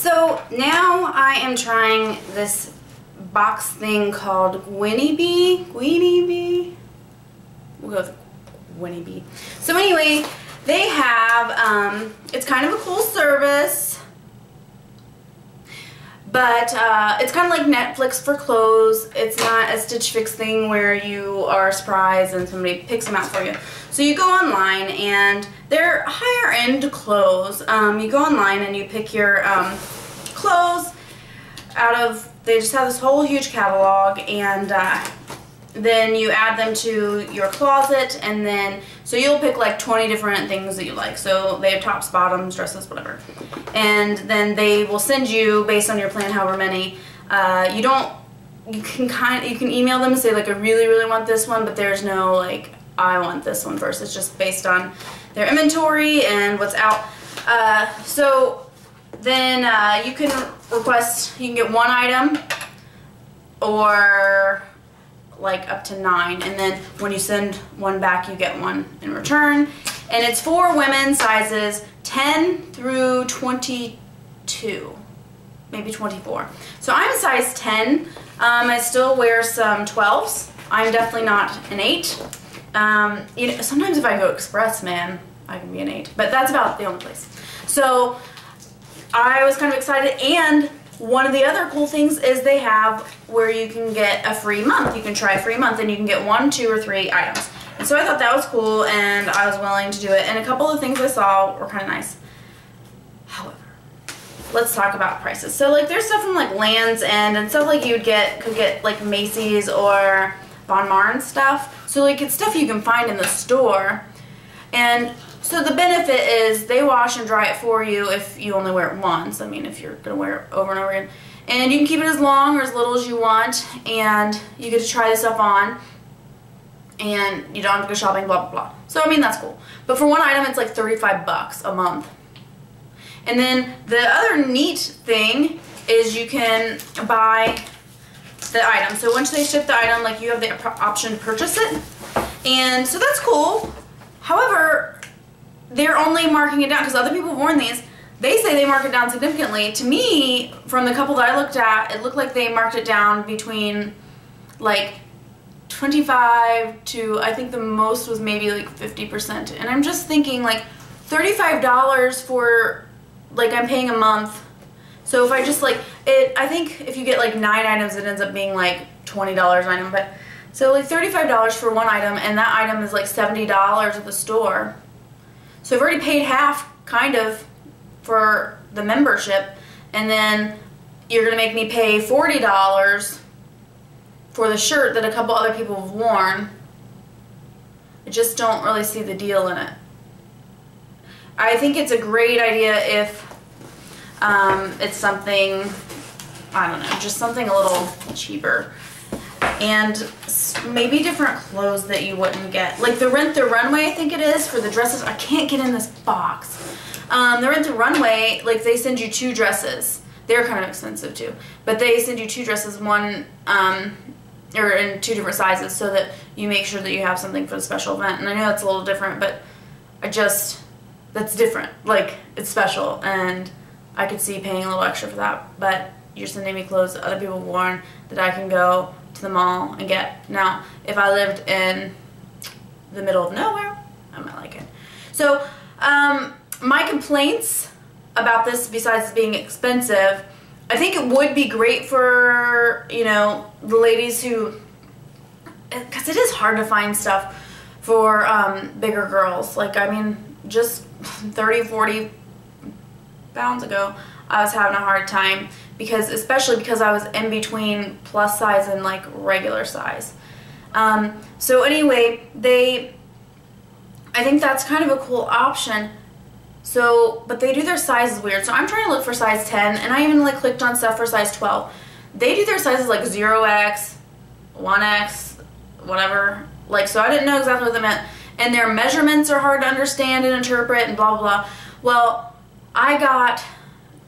So now I am trying this box thing called Gwynnie Bee. Gwynnie Bee? We'll go with Gwynnie Bee. So anyway, they have, it's kind of a cool service, but it's kind of like Netflix for clothes. It's not a Stitch Fix thing where you are surprised and somebody picks them out for you. So you go online and they're higher end clothes. You go online and you pick your clothes out of, they just have this whole huge catalog, and then you add them to your closet, and then, so you'll pick like 20 different things that you like. So they have tops, bottoms, dresses, whatever. And then they will send you, based on your plan, however many. You can email them and say like, I really, really want this one, but there's no like, I want this one first. It's just based on their inventory and what's out. So then you can request, you can get one item or like up to 9, and then when you send one back you get one in return. And it's for women sizes 10 through 22, maybe 24. So I'm a size 10. I still wear some 12s. I'm definitely not an 8. You know, sometimes if I go express, man, I can be an 8, but that's about the only place. So I was kind of excited, and one of the other cool things is they have where you can get a free month. You can try a free month and you can get 1, 2, or 3 items. And so I thought that was cool, and I was willing to do it, and a couple of things I saw were kind of nice. However, let's talk about prices. So like there's stuff from like Land's End and stuff like you could get like Macy's or Von Maur stuff. So like it's stuff you can find in the store. And so the benefit is they wash and dry it for you if you only wear it once. I mean, if you're going to wear it over and over again. And you can keep it as long or as little as you want, and you get to try this stuff on, and you don't have to go shopping, blah, blah, blah. So, I mean, that's cool. But for one item, it's like 35 bucks a month. And then the other neat thing is you can buy the item. So once they ship the item, like you have the option to purchase it. And so that's cool. However, they're only marking it down because other people have worn these. They say they mark it down significantly. To me, from the couple that I looked at, it looked like they marked it down between like 25 to, I think the most was maybe like 50%. And I'm just thinking like $35 for, like I'm paying a month. So if I just like, I think if you get like 9 items, it ends up being like $20 an item. But so like $35 for one item, and that item is like $70 at the store. So I've already paid half, kind of, for the membership, and then you're going to make me pay $40 for the shirt that a couple other people have worn. I just don't really see the deal in it. I think it's a great idea if it's something, I don't know, just something a little cheaper. And maybe different clothes that you wouldn't get. Like the Rent the Runway, I think it is, for the dresses. I can't get in this box. The Rent the Runway, like they send you 2 dresses. They're kind of expensive too. But they send you 2 dresses, one, or in 2 different sizes, so that you make sure that you have something for the special event. And I know that's a little different, but that's different. Like, it's special, and I could see paying a little extra for that. But you're sending me clothes that other people have worn that I can go to the mall and get. Now, if I lived in the middle of nowhere, I might like it. So, my complaints about this, besides being expensive, I think it would be great for, you know, the ladies who, because it is hard to find stuff for bigger girls. Like, I mean, just 30, 40 pounds ago, I was having a hard time, because especially because I was in between plus size and like regular size. So anyway, I think that's kind of a cool option. So, but they do their sizes weird. So I'm trying to look for size 10, and I even like clicked on stuff for size 12. They do their sizes like 0X, 1X, whatever. Like, so I didn't know exactly what they meant. And their measurements are hard to understand and interpret and blah, blah, blah. Well, I got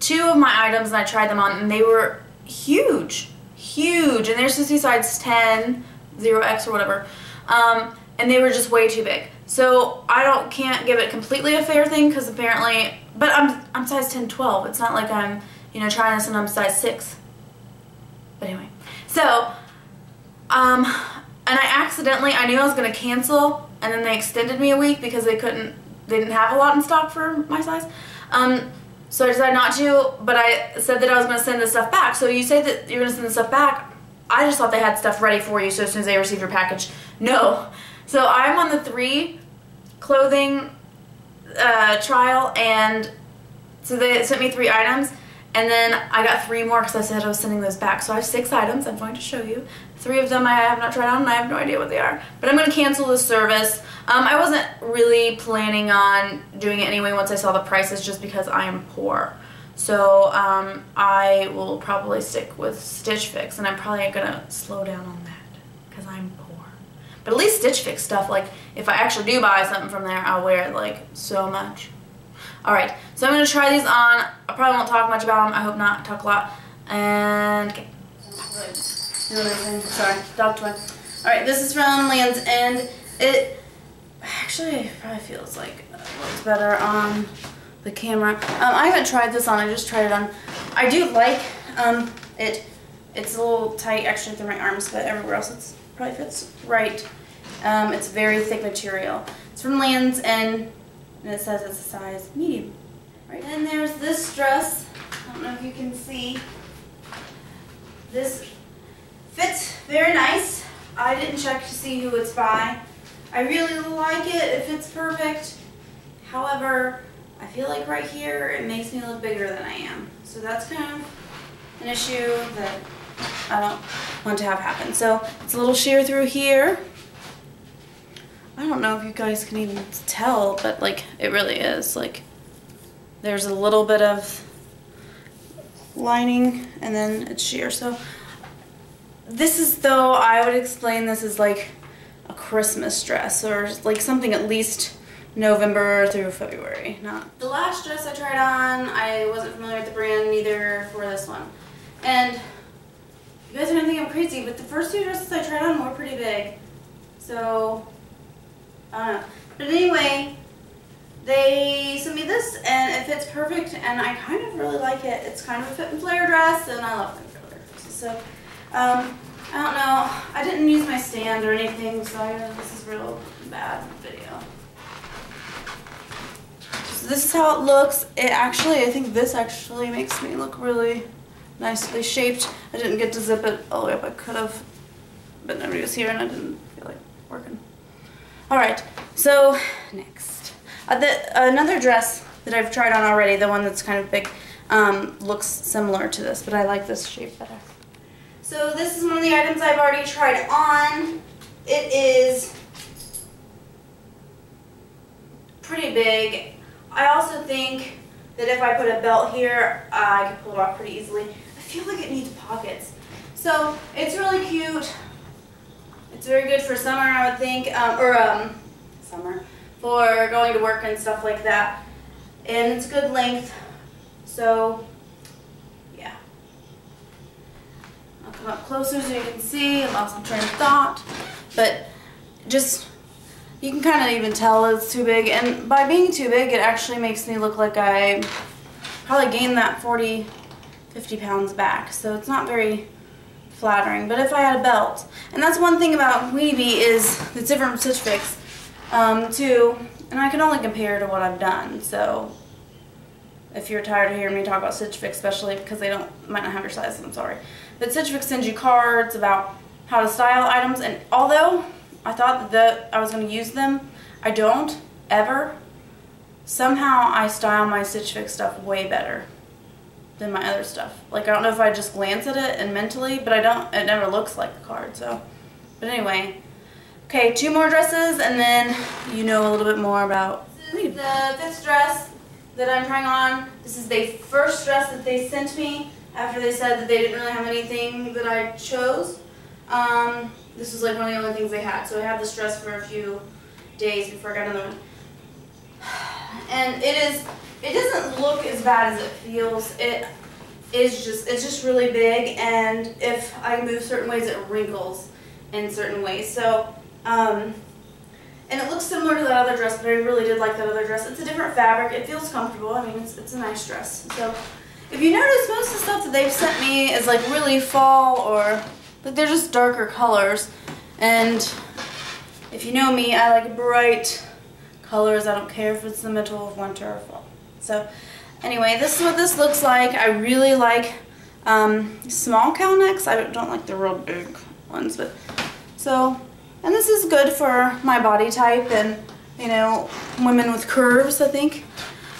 2 of my items and I tried them on, and they were huge, huge. And they're supposed to be size 10, 0X or whatever. And they were just way too big. So I can't give it completely a fair thing, because apparently, but I'm size 10, 12. It's not like I'm you know, trying this on, I'm size 6. But anyway, so, and I knew I was going to cancel, and then they extended me a week because they didn't have a lot in stock for my size. So I decided not to, but I said that I was going to send this stuff back. So you say that you're going to send this stuff back. I just thought they had stuff ready for you, so as soon as they receive your package. No. So I'm on the 3 clothing trial, and so they sent me 3 items, and then I got 3 more because I said I was sending those back. So I have 6 items I'm going to show you. 3 of them I have not tried on, and I have no idea what they are. But I'm going to cancel the service. I wasn't really planning on doing it anyway once I saw the prices, just because I am poor. So I will probably stick with Stitch Fix, and I'm probably going to slow down on that because I'm poor. But at least Stitch Fix stuff, like if I actually do buy something from there, I'll wear it like so much. Alright, so I'm going to try these on. I probably won't talk much about them. I hope not talk a lot. And, okay. Sorry, dog toy. Alright, this is from Land's End. It actually probably feels like it looks better on the camera. I haven't tried this on, I just tried it on. I do like it. It's a little tight actually through my arms, but everywhere else it probably fits right. It's very thick material. It's from Land's End, and it says it's a size medium. Right. And there's this dress. I don't know if you can see. This fits very nice. I didn't check to see who it's by. I really like it. It fits perfect. However, I feel like right here it makes me look bigger than I am. So that's kind of an issue that I don't want to have happen. So it's a little sheer through here. I don't know if you guys can even tell, but like it really is. Like there's a little bit of lining and then it's sheer. So this is, though, I would explain this as like a Christmas dress or like something at least November through February. Not the last dress I tried on, I wasn't familiar with the brand neither for this one. And you guys are gonna think I'm crazy, but the first 2 dresses I tried on were pretty big. So I don't know. But anyway, they sent me this and it fits perfect and I kind of really like it. It's kind of a fit and flare dress and I love fit and flare dresses. So I don't know. I didn't use my stand or anything, so I know this is real bad video. So this is how it looks. It actually, I think this actually makes me look really nicely shaped. I didn't get to zip it all the way up. I could have, but nobody was here and I didn't feel like working. Alright, so next. Another dress that I've tried on already, the one that's kind of big, looks similar to this, but I like this shape better. So this is one of the items I've already tried on. It is pretty big. I also think that if I put a belt here, I could pull it off pretty easily. I feel like it needs pockets. So it's really cute. It's very good for summer, I would think, summer, for going to work and stuff like that. And it's good length. So yeah. I'll come up closer so you can see. I lost my train of thought. But just, you can kind of even tell it's too big. And by being too big, it actually makes me look like I probably gained that 40, 50 pounds back. So it's not very flattering. But if I had a belt, and that's one thing about Gwynnie Bee is it's different from Stitch Fix too. And I can only compare to what I've done. So if you're tired of hearing me talk about Stitch Fix, especially because they might not have your size, I'm sorry. But Stitch Fix sends you cards about how to style items, and although I thought that I was going to use them, I don't, ever. Somehow I style my Stitch Fix stuff way better than my other stuff. Like, I don't know if I just glance at it and mentally, but I don't, it never looks like the card, so. But anyway. Okay, 2 more dresses, and then you know a little bit more about. This is the 5th dress that I'm trying on. This is the first dress that they sent me after they said that they didn't really have anything that I chose. This was like one of the only things they had. So I had this dress for a few days before I got another one. And it doesn't look as bad as it feels. It's just really big, and if I move certain ways, it wrinkles in certain ways. So, and it looks similar to that other dress, but I really did like that other dress. It's a different fabric. It feels comfortable. I mean, it's a nice dress. So, If you notice, most of the stuff that they've sent me is like really fall, or like they're just darker colors. And if you know me, I like bright colors. I don't care if it's the middle of winter or fall. So anyway, this is what this looks like. I really like small cowl necks. I don't like the real big ones, but so, and this is good for my body type and, you know, women with curves, I think.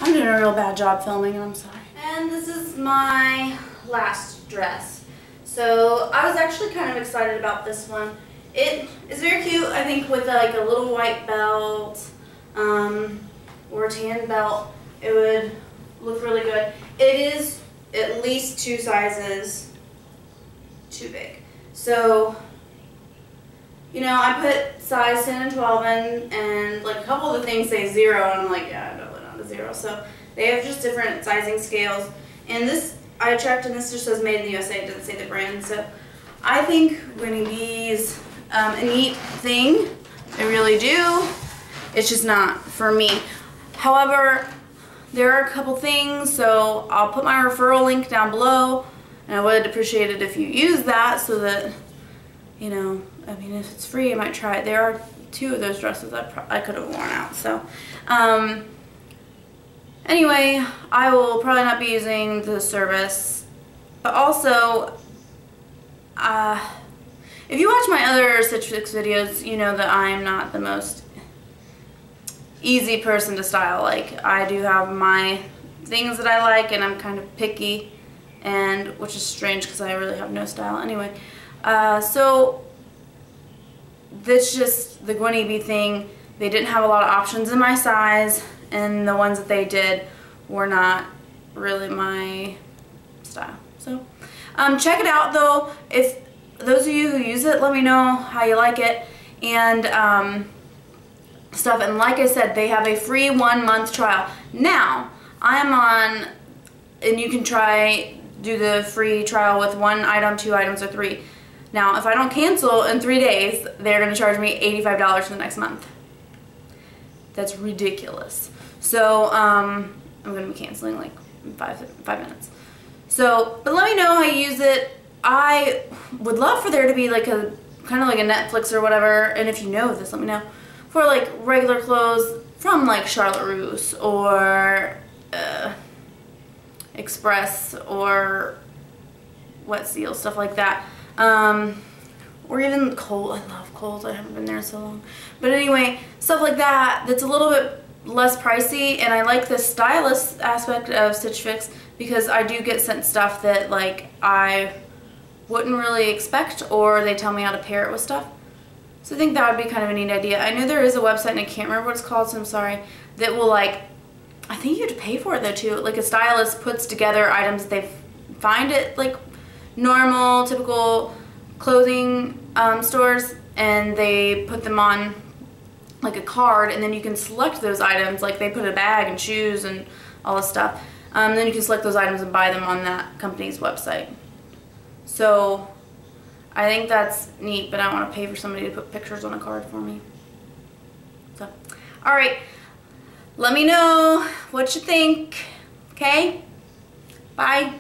I'm doing a real bad job filming, and I'm sorry. And this is my last dress. So I was actually kind of excited about this one. It is very cute, I think, with like a little white belt or a tan belt. It would look really good. It is at least 2 sizes too big. So, you know, I put size 10 and 12 in, and like a couple of the things say 0, and I'm like, yeah, I'm definitely not a 0. So they have just different sizing scales. And this, I checked, and this just says made in the USA. It doesn't say the brand. So I think Gwynnie Bee is a neat thing. I really do. It's just not for me. However, there are a couple things, so I'll put my referral link down below, and I would appreciate it if you use that so that, you know, I mean, if it's free, I might try it. There are 2 of those dresses I could have worn out. So anyway, I will probably not be using the service, but also if you watch my other Stitch Fix videos, you know that I am not the most easy person to style. Like, I do have my things that I like, and I'm kind of picky, and which is strange because I really have no style anyway. So that's just the Gwynnie Bee thing. They didn't have a lot of options in my size, and the ones that they did were not really my style. So check it out though. If those of you who use it, let me know how you like it, and stuff. And like I said, they have a free 1-month trial. Now I'm on, and you can do the free trial with 1 item, 2 items, or 3. Now if I don't cancel in 3 days, they're going to charge me $85 for the next month. That's ridiculous. So I'm going to be canceling like in 5 minutes. So, but let me know how you use it. I would love for there to be like a kind of like a Netflix or whatever, and if you know this, let me know, for like regular clothes from like Charlotte Russe or Express or Wet Seal, stuff like that. Or even Kohl's. I love Kohl's. I haven't been there in so long. But anyway, stuff like that that's a little bit less pricey, and I like the stylish aspect of Stitch Fix because I do get sent stuff that like I wouldn't really expect, or they tell me how to pair it with stuff. So I think that would be kind of a neat idea. I know there is a website, and I can't remember what it's called, so I'm sorry, that will like, I think you have to pay for it though too. Like a stylist puts together items that they find at like normal, typical clothing stores, and they put them on like a card, and then you can select those items. Like they put a bag and shoes and all this stuff. Then you can select those items and buy them on that company's website. So I think that's neat, but I don't want to pay for somebody to put pictures on a card for me. So, alright, let me know what you think, okay? Bye.